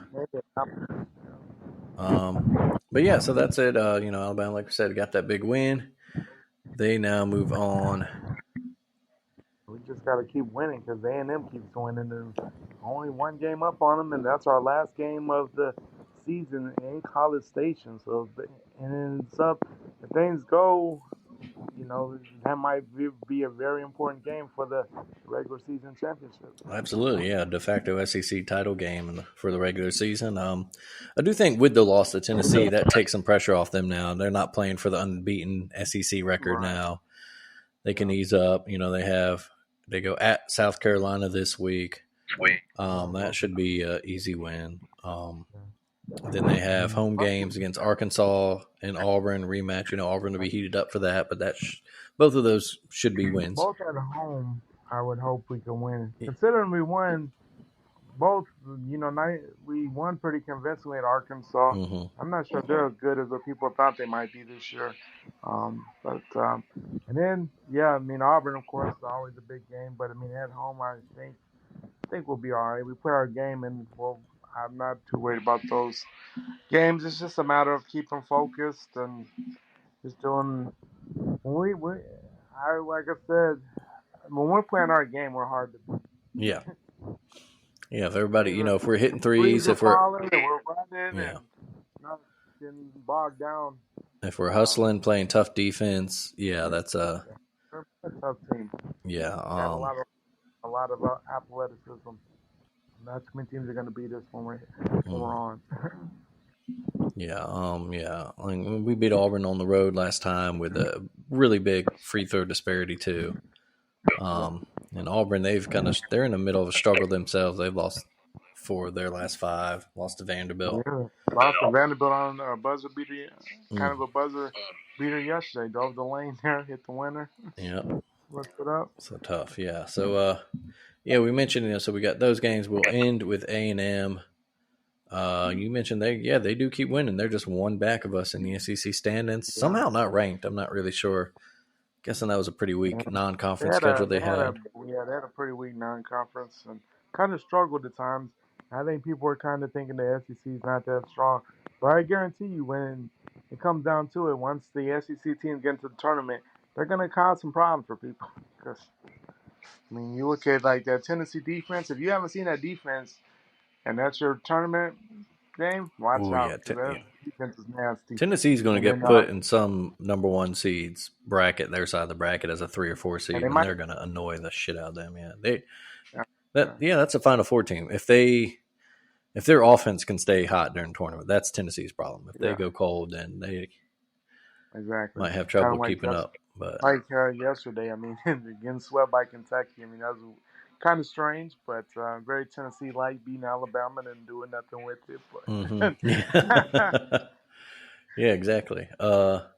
But yeah, so that's it. Alabama, like we said, got that big win. They now move on. We just got to keep winning because A&M keeps winning. There's only 1 game up on them, and that's our last game of the season in College Station. So, and it's up. If things go, that might be a very important game for the regular season championship. Absolutely, yeah. De facto SEC title game for the regular season. I do think with the loss to Tennessee, that takes some pressure off them now. They're not playing for the unbeaten SEC record now. They can ease up. They go at South Carolina this week. That should be an easy win. Then they have home games against Arkansas and Auburn rematch. Auburn will be heated up for that, but both of those should be wins. Both at home, I would hope we can win. Considering we won both, we won pretty convincingly at Arkansas. I'm not sure they're as good as what people thought they might be this year. And then, Auburn, of course, is always a big game. But, at home, I think we'll be all right. We play our game, and I'm not too worried about those games. It's just a matter of keeping focused and just doing. like I said, when we're playing our game, we're hard to beat. Yeah. Yeah, if everybody, Threes are, if we're hitting threes threes, are falling and we're running yeah, and not getting bogged down. if we're hustling, playing tough defense, yeah, that's They're a tough team. yeah, They have a lot of athleticism. Not too many teams are going to beat us when we're on. yeah. I mean, we beat Auburn on the road last time with a really big free throw disparity too. And Auburn, they're in the middle of a struggle themselves. They've lost 4 of their last 5. Lost to Vanderbilt. Yeah, lost to Vanderbilt on a buzzer beater, kind of Mm. a buzzer beater yesterday. Drove the lane there, hit the winner. Yep. Looked it up. So tough. Yeah. So yeah, we mentioned so we got those games. We'll end with A&M. You mentioned they do keep winning. They're just one back of us in the SEC standings. Somehow not ranked. I'm not really sure. Guessing that was a pretty weak non-conference schedule they had. They had a pretty weak non-conference and kind of struggled at times. I think people were kind of thinking the SEC is not that strong, but I guarantee you, when it comes down to it, once the SEC teams get into the tournament, they're going to cause some problems for people. Because I mean, you look at like that Tennessee defense. If you haven't seen that defense, and that's your tournament game, watch Oh out. yeah, That defense is nasty. Tennessee's going to And get put in some number 1 seeds bracket, their side of the bracket, as a 3 or 4 seed, and they're going to annoy the shit out of them. Yeah, that's a Final Four team. If their offense can stay hot during the tournament, that's Tennessee's problem. If they go cold, then they might have trouble keeping up. But like yesterday, I mean, getting swept by Kentucky. I mean, that was kind of strange, but very Tennessee-like, beating Alabama and doing nothing with it. But yeah, exactly. But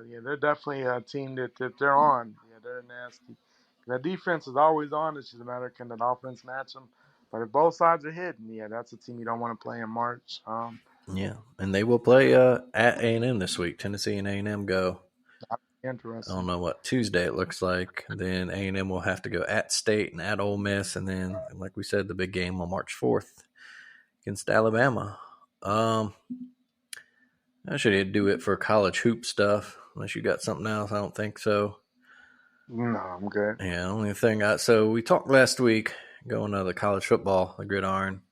yeah, they're definitely a team that they're on. Yeah, they're nasty. The defense is always on. It's just a matter of can the offense match them. But if both sides are hitting, yeah, that's a team you don't want to play in March. Yeah, and they will play at A&M this week. Tennessee and A&M go. Interesting. I don't know what Tuesday it looks like. Then A&M will have to go at State and at Ole Miss, and then, like we said, the big game on March 4th against Alabama. I should do it for college hoop stuff. Unless you got something else, I don't think so. No, I'm good. Yeah, only thing so we talked last week, going to the college football, the gridiron.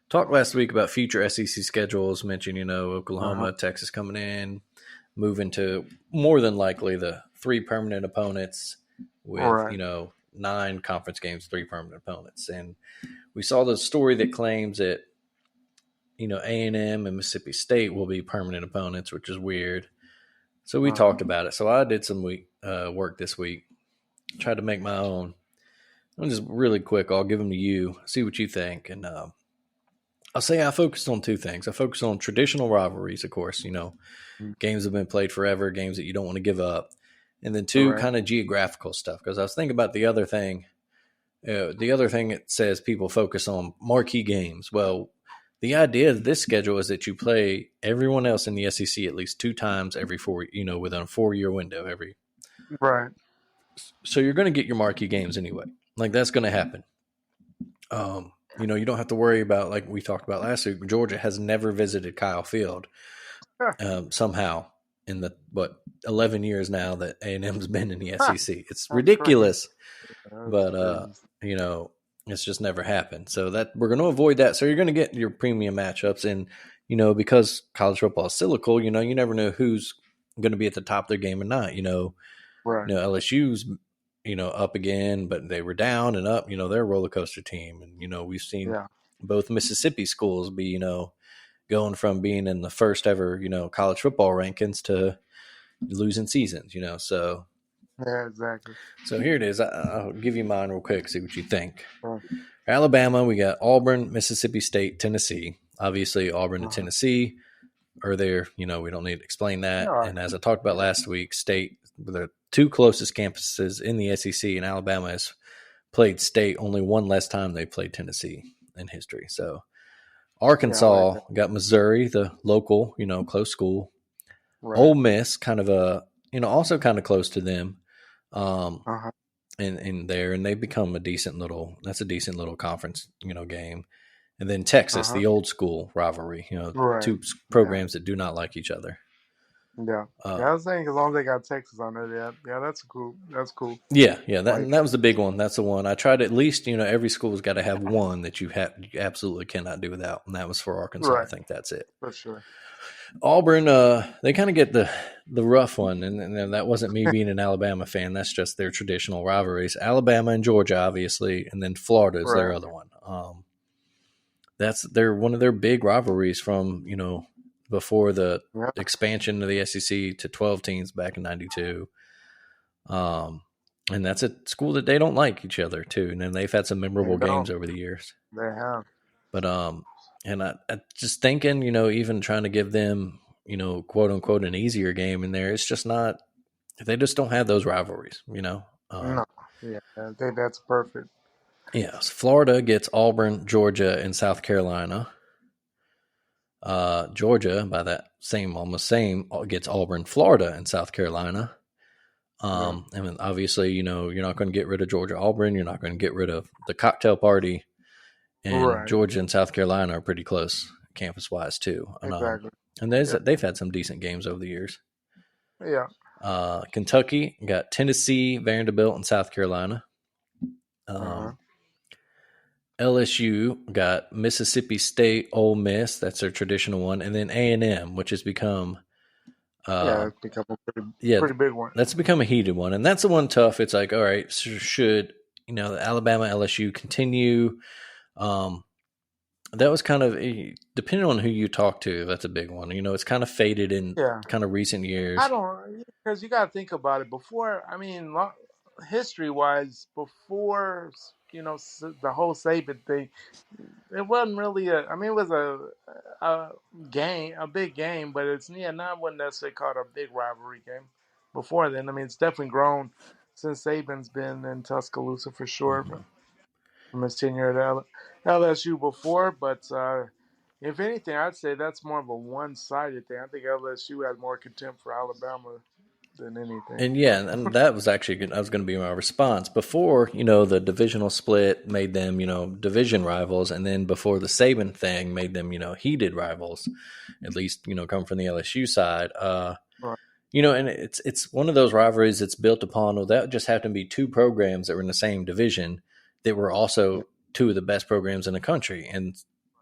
Talked last week about future SEC schedules, mentioned, Oklahoma, Texas coming in, moving to more than likely the 3 permanent opponents with, 9 conference games, 3 permanent opponents. And we saw the story that claims that, A&M and Mississippi State will be permanent opponents, which is weird. So we talked about it. So I did some work this week, tried to make my own. I'm just really quick. I'll give them to you, see what you think. And I'll say I focused on 2 things. I focused on traditional rivalries, of course, games have been played forever, games that you don't want to give up. And then 2, kind of geographical stuff. Because I was thinking about the other thing. The other thing it says people focus on marquee games. Well, the idea of this schedule is that you play everyone else in the SEC at least 2 times every 4, within a 4-year window. Right. So you're going to get your marquee games anyway. Like, that's going to happen. You don't have to worry about, like we talked about last week, Georgia has never visited Kyle Field somehow in the 11 years now that A&M's been in the SEC. It's ridiculous, but it's just never happened. So that we're going to avoid that. So you're going to get your premium matchups, and because college football is cyclical, you never know who's going to be at the top of their game or not. LSU's up again, but they were down and up. They're a roller coaster team, and we've seen both Mississippi schools be going from being in the first ever college football rankings to losing seasons. So yeah, exactly. So here it is. I'll give you mine real quick. See what you think. Alabama, we got Auburn, Mississippi State, Tennessee. Obviously, Auburn and Tennessee are there. We don't need to explain that. And as I talked about last week, State, the 2 closest campuses in the SEC, and Alabama has played State only 1 less time they played Tennessee in history. So Arkansas got Missouri, the local, close school. Ole Miss, kind of also kind of close to them. In there, and they become a decent little conference, game. And then Texas, the old school rivalry, 2 programs that do not like each other. Yeah. Yeah, I was saying as long as they got Texas on there, yeah, that's cool. That's cool. Yeah, Like, that was the big one. That's the one. I tried at least, every school's got to have one that you absolutely cannot do without, and that was for Arkansas. I right, think that's it. for sure. Auburn, they kind of get the rough one, and that wasn't me being an Alabama fan. That's just their traditional rivalries. Alabama and Georgia, obviously, and then Florida is their Right. other one. They're one of their big rivalries from before the Yeah. expansion of the SEC to 12 teams back in '92. And that's a school that they don't like each other too. And then they've had some They memorable games don't. over the years. They have. But and I just thinking, even trying to give them, quote unquote, an easier game in there. It's just not. They just don't have those rivalries. No. Yeah, I think that's perfect. Yeah. So Florida gets Auburn, Georgia, and South Carolina. Georgia, by that almost same, gets Auburn, Florida, and South Carolina. And then obviously, you're not going to get rid of Georgia Auburn. You're not going to get rid of the cocktail party. And Right. Georgia and South Carolina are pretty close campus wise too. Exactly. And they've had some decent games over the years. Yeah. Kentucky got Tennessee, Vanderbilt, and South Carolina. LSU got Mississippi State, Ole Miss. That's their traditional one, and then A&M, which has become it's become a pretty big one. That's become a heated one, and that's the one tough. It's like, all right, should the Alabama LSU continue? That was kind of depending on who you talk to. That's a big one. It's kind of faded in kind of recent years. I don't, because you got to think about it. Before, I mean, history-wise, before the whole Saban thing, it wasn't really it was a game, a big game, but it's not what necessarily called a big rivalry game. Before then, I mean, it's definitely grown since Saban's been in Tuscaloosa for sure. Mm-hmm. From his tenure at LSU before, but if anything, I'd say that's more of a one-sided thing. I think LSU had more contempt for Alabama than anything. And and that was actually good. That was going to be my response. Before, the divisional split made them, division rivals, and then before the Saban thing made them, heated rivals, at least, come from the LSU side. Right. And it's one of those rivalries that's built upon, well, that just happened to be two programs that were in the same division that were also two of the best programs in the country. And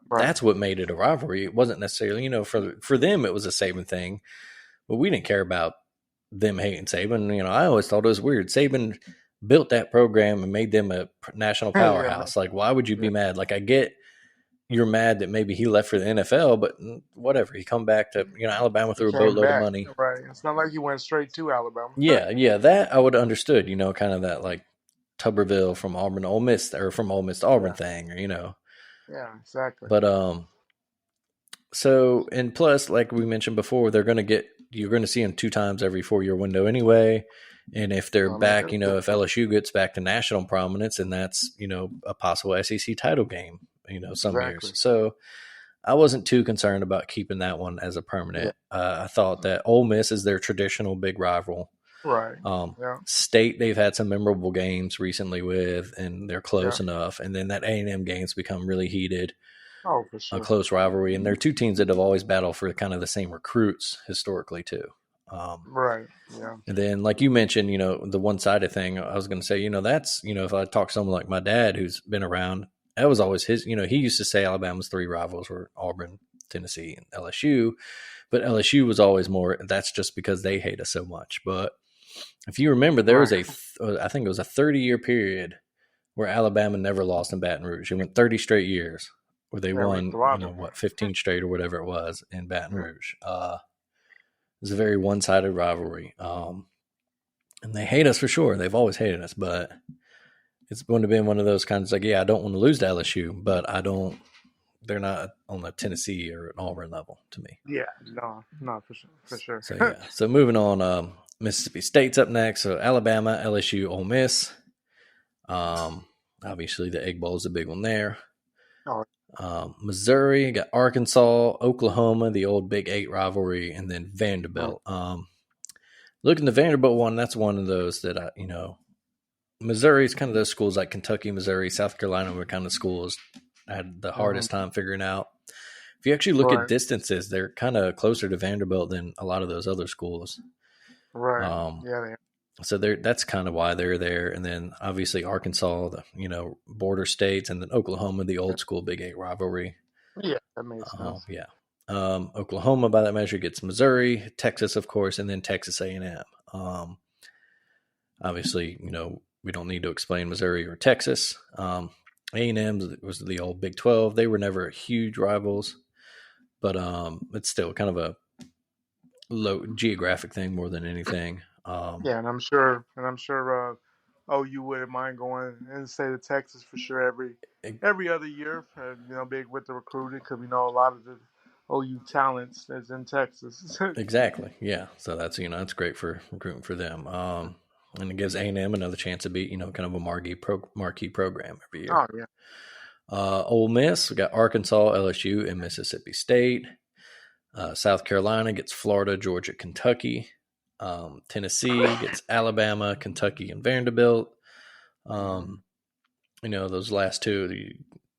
that's what made it a rivalry. It wasn't necessarily, for them, it was a Saban thing, but we didn't care about them hating Saban. I always thought it was weird. Saban built that program and made them a national powerhouse. Like, why would you be mad? Like, I get you're mad that maybe he left for the NFL, but whatever. He come back to, Alabama threw a boatload of money. Right. It's not like he went straight to Alabama. Yeah. That I would have understood, kind of that like Tuberville from Auburn to Ole Miss, or from Ole Miss to Auburn thing, or Yeah, exactly. But so, and plus, like we mentioned before, you're going to see them 2 times every 4-year window anyway. And if they're back, if LSU gets back to national prominence, and that's a possible SEC title game, some years. So I wasn't too concerned about keeping that one as a permanent. I thought that Ole Miss is their traditional big rival. Right. State, they've had some memorable games recently with, and they're close enough. And then that A&M game's become really heated. Oh, for sure. A close rivalry. And they're 2 teams that have always battled for kind of the same recruits historically too. Right. Yeah. And then, like you mentioned, the one-sided thing, I was going to say, that's, if I talk to someone like my dad who's been around, that was always his, he used to say Alabama's 3 rivals were Auburn, Tennessee, and LSU. But LSU was always more, that's just because they hate us so much. But if you remember, there was I think it was a 30-year period where Alabama never lost in Baton Rouge. It went 30 straight years where they won, 15 straight or whatever it was in Baton Rouge. It was a very one-sided rivalry. And they hate us for sure. They've always hated us, but it's going to be one of those kinds like, I don't want to lose to LSU, but they're not on the Tennessee or an Auburn level to me. Yeah, no, for sure. So moving on, Mississippi State's up next. So Alabama, LSU, Ole Miss. Obviously the Egg Bowl is a big one there. Missouri, got Arkansas, Oklahoma, the old Big 8 rivalry, and then Vanderbilt. Looking at the Vanderbilt one, that's one of those that Missouri is kind of those schools like Kentucky, Missouri, South Carolina were kind of schools I had the hardest time figuring out. if you actually look at Right. distances, they're kind of closer to Vanderbilt than a lot of those other schools. Right. Um, Yeah. so that's kind of why they're there. And then obviously Arkansas, the border states, and then Oklahoma, the old school Big 8 rivalry. Yeah. That makes sense. Yeah. Oklahoma, by that measure, gets Missouri, Texas, of course, and then Texas A&M. Obviously, we don't need to explain Missouri or Texas. A&M was the old Big 12. They were never huge rivals, but it's still kind of a low geographic thing more than anything. Yeah, and I'm sure OU wouldn't mind going in the state of Texas for sure every other year. Big with the recruiting because we know a lot of the OU talents is in Texas. Exactly. Yeah. So that's great for recruiting for them. And it gives A&M another chance to be kind of a marquee program every year. Oh yeah. Ole Miss, we got Arkansas, LSU, and Mississippi State. South Carolina gets Florida, Georgia, Kentucky. Tennessee gets Alabama, Kentucky, and Vanderbilt. Those last two, the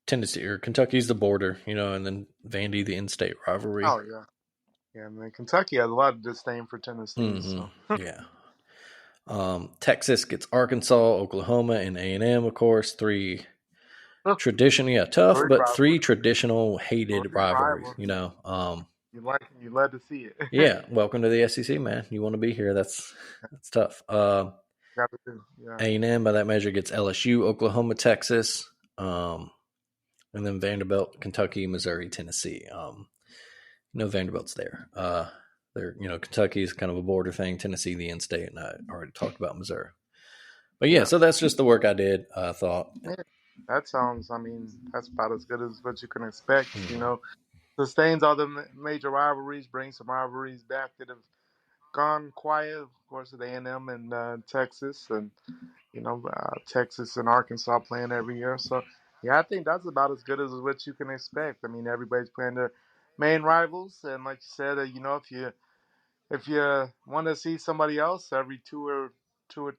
Tennessee or Kentucky's the border, and then Vandy, the in-state rivalry. Oh yeah. Yeah, and then Kentucky has a lot of disdain for Tennessee. Mm-hmm. So Yeah. Texas gets Arkansas, Oklahoma, and A&M, of course. Three traditional, tough, but three traditional hated rivalries. You love to see it. Yeah, welcome to the SEC, man. You want to be here? That's tough. Got to do. Yeah. A&M by that measure gets LSU, Oklahoma, Texas, and then Vanderbilt, Kentucky, Missouri, Tennessee. Vanderbilt's there. Kentucky is kind of a border thing. Tennessee, the in-state, and I already talked about Missouri. But yeah, so that's just the work I did. I thought. Yeah, that sounds. That's about as good as what you can expect. Sustains all the major rivalries, brings some rivalries back that have gone quiet. Of course, with A&M and Texas, and Texas and Arkansas playing every year. So yeah, I think that's about as good as what you can expect. Everybody's playing their main rivals, and like you said, if you want to see somebody else every 2 or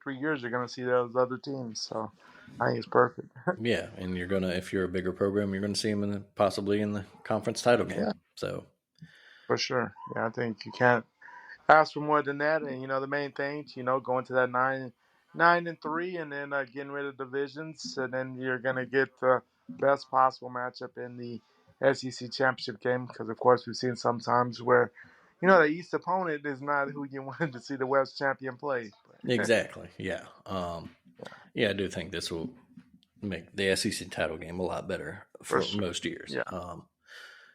3 years, you're gonna see those other teams. So I think it's perfect. Yeah, and if you're a bigger program, you're gonna see them possibly in the conference title game. Yeah, So for sure. Yeah, I think you can't ask for more than that. And the main thing, going to that 9-3, and then getting rid of divisions, and then you're gonna get the best possible matchup in the SEC championship game. Because of course we've seen sometimes where, the East opponent is not who you wanted to see the West champion play. exactly, yeah, yeah. I do think this will make the SEC title game a lot better for sure. most years. Yeah.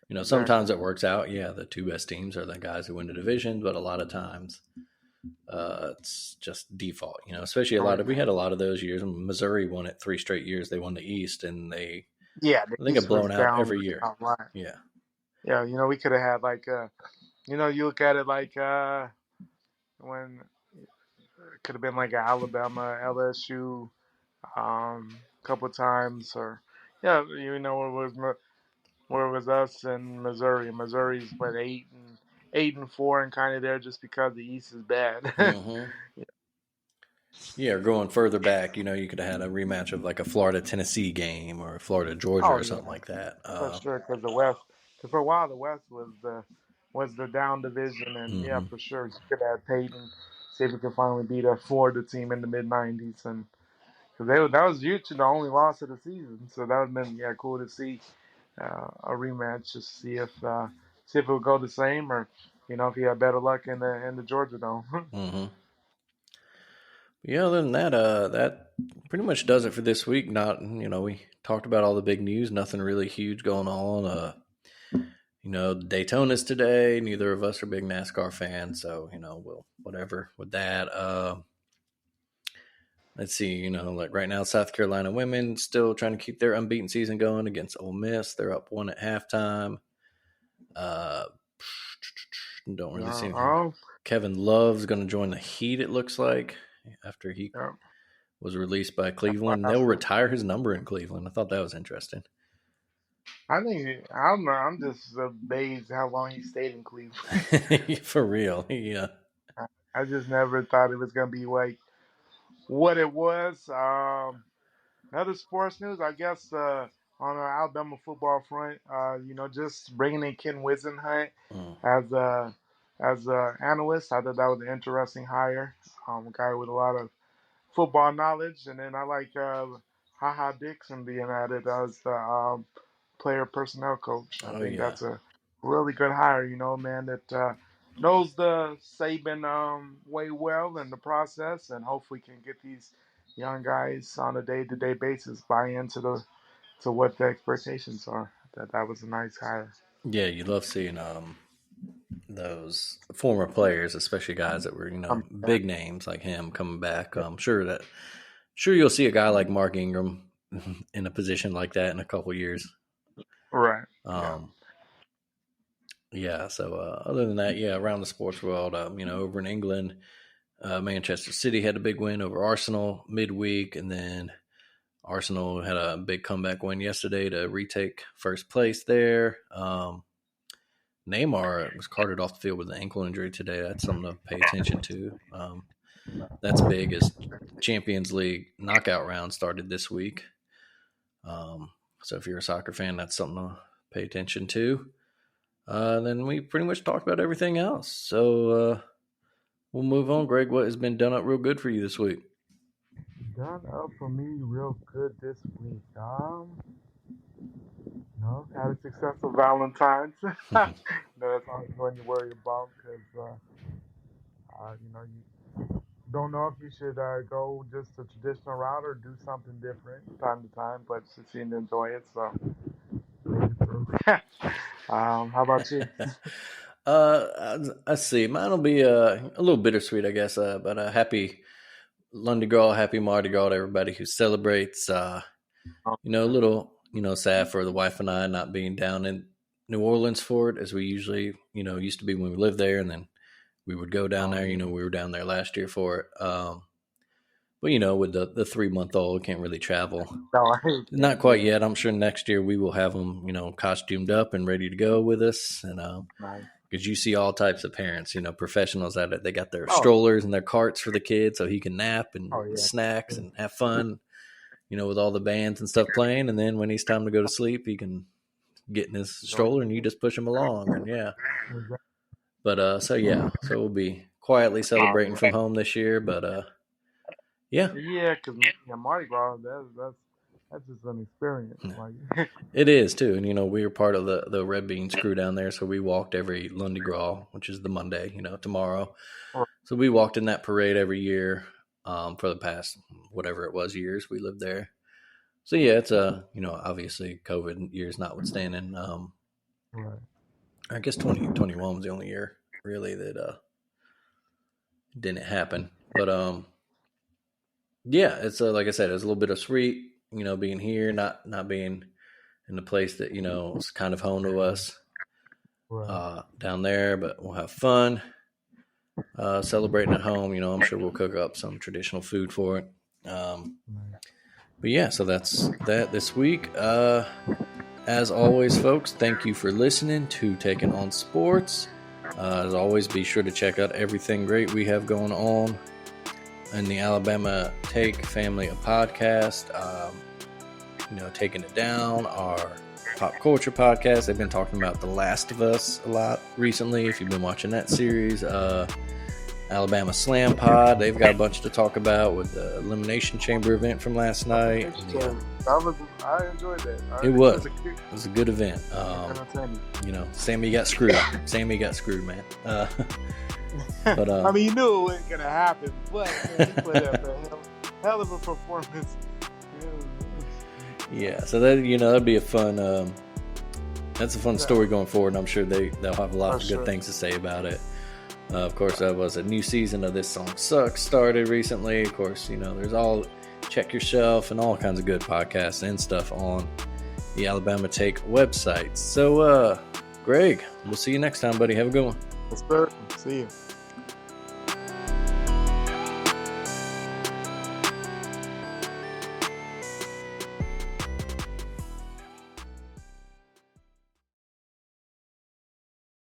Exactly. Sometimes it works out. Yeah, the two best teams are the guys who win the division, but a lot of times it's just default. Especially we had a lot of those years. Missouri won it 3 straight years. They won the East, and they get blown out every year. Yeah. Yeah, we could have had you look at it when it could have been like Alabama, LSU, a couple of times, or where it was us and Missouri. Missouri's 8-4 and kind of there just because the East is bad. Mm-hmm. Yeah, or going further back, you could have had a rematch of like a Florida Tennessee game or a Florida Georgia or something like that. For sure, because the West, for a while the West was the down division, and yeah, for sure you could have Peyton see if we could finally beat a Florida team in the mid-90s, and because that was usually the only loss of the season, so that would have been cool to see a rematch, just see if it would go the same, or if he had better luck in the Georgia Dome. Mm-hmm. Yeah, other than that, that pretty much does it for this week. Not, we talked about all the big news. Nothing really huge going on. Daytona's today. Neither of us are big NASCAR fans, so we'll whatever with that. Let's see. Like right now, South Carolina women still trying to keep their unbeaten season going against Ole Miss. They're up 1 at halftime. Don't really see anything. Kevin Love's going to join the Heat. It looks like after he was released by Cleveland. They'll retire his number in Cleveland. I thought that was interesting. I don't know. I'm just amazed how long he stayed in Cleveland. For real, yeah. I just never thought it was gonna be like what it was. Other sports news, I guess. on the Alabama football front. Just bringing in Ken Wisenhunt Mm. as a analyst. I thought that was an interesting hire. A guy with a lot of football knowledge, and then I like Ha Dixon being added as the player personnel coach. I Oh think yeah. that's a really good hire. Man that knows the Saban way well in the process, and hopefully can get these young guys on a day-to-day basis buy into what the expectations are. That was a nice hire. Yeah, you love seeing those former players, especially guys that were, Yeah. big names like him coming back. I'm sure you'll see a guy like Mark Ingram in a position like that in a couple years. Right. Yeah. Um, yeah. So other than that, yeah, around the sports world, over in England, Manchester City had a big win over Arsenal midweek, and then Arsenal had a big comeback win yesterday to retake first place there. Neymar was carted off the field with an ankle injury today. That's something to pay attention to. That's big as Champions League knockout round started this week. So if you're a soccer fan, that's something to pay attention to. Then we pretty much talked about everything else. So we'll move on. Greg, what has been done up real good for you this week? Done up for me real good this week. Had a successful Valentine's. That's always one you worry about because you don't know if you should go just a traditional route or do something different time to time, but you seem to enjoy it, so made it through. How about you? I see. Mine will be a little bittersweet, I guess, but a happy Lundi Gras, happy Mardi Gras to everybody who celebrates. A little, sad for the wife and I not being down in New Orleans for it, as we usually, used to be when we lived there, and then we would go down there. We were down there last year for it. But with the 3-month-old, can't really travel. Not quite yet. I'm sure next year we will have them, costumed up and ready to go with us. And because you see all types of parents, professionals at it. They got their strollers and their carts for the kids so he can nap and snacks and have fun, with all the bands and stuff playing. And then when he's time to go to sleep, he can get in his stroller and you just push him along. And yeah. But so we'll be quietly celebrating from home this year. But yeah, because Mardi Gras, that's just an experience. Like it is too, and we were part of the Red Beans crew down there, so we walked every Lundi Gras, which is the Monday, tomorrow. So we walked in that parade every year for the past whatever it was years we lived there. So yeah, it's obviously COVID years notwithstanding. right. I guess 2021 was the only year really that didn't happen, but yeah, it's like I said, it's a little bit of sweet, being here, not being in the place that is kind of home to us down there, but we'll have fun celebrating at home. I'm sure we'll cook up some traditional food for it. But yeah, so that's that this week. As always, folks, thank you for listening to Taking on Sports. As always, be sure to check out everything great we have going on in the Alabama Take family of podcasts. Taking It Down, our pop culture podcast. They've been talking about The Last of Us a lot recently, if you've been watching that series. Alabama Slam Pod, they've got a bunch to talk about with the Elimination Chamber event from last night. I enjoyed that. It was a good event. Sammy got screwed. Sammy got screwed, man. But I mean, you knew it wasn't gonna happen, but man, he put up a hell of a performance. Yeah, so that that'd be a fun. That's a fun story going forward, and I'm sure they'll have a lot of good things to say about it. Of course, that was a new season of This Song Sucks started recently. Of course, there's all Check Yourself and all kinds of good podcasts and stuff on the Alabama Take website. So, Greg, we'll see you next time, buddy. Have a good one. Yes, sir. See you.